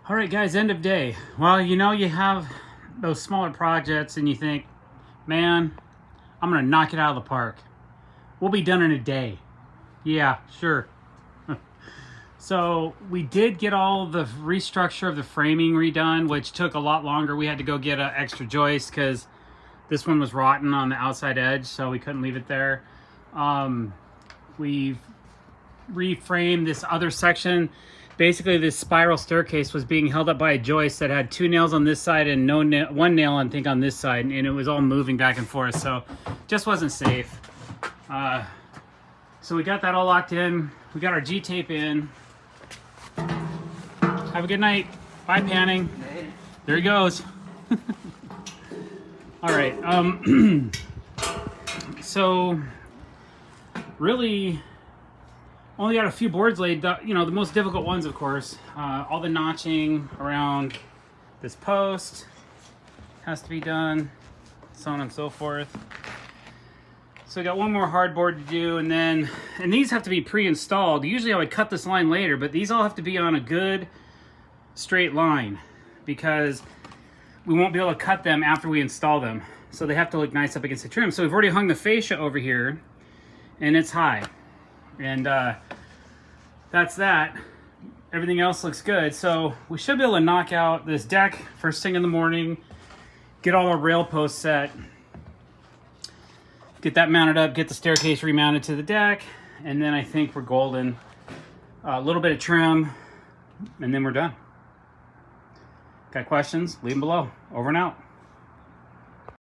All right, guys, end of day. Well, you know, you have those smaller projects and you think, man, I'm gonna knock it out of the park. We'll be done in a day. Yeah, sure. So we did get all the restructure of the framing redone, which took a lot longer. We had to go get an extra joist because this one was rotten on the outside edge, so we couldn't leave it there. We've reframed this other section. Basically, this spiral staircase was being held up by a joist that had 2 nails on this side and one nail, I think, on this side, and it was all moving back and forth, so just wasn't safe. So we got that all locked in. We got our G-tape in. Have a good night. Bye, Panning. There he goes. All right. So really only got a few boards laid. You know, the most difficult ones, of course. All the notching around this post has to be done, so on and so forth. So I got one more hardboard to do, and these have to be pre-installed. Usually I would cut this line later, but these all have to be on a good straight line because we won't be able to cut them after we install them. So they have to look nice up against the trim. So we've already hung the fascia over here, and it's high. And that's that. Everything else looks good. So we should be able to knock out this deck first thing in the morning, get all our rail posts set, get that mounted up, get the staircase remounted to the deck, and then I think we're golden. A little bit of trim, and then we're done. Got questions? Leave them below. Over and out.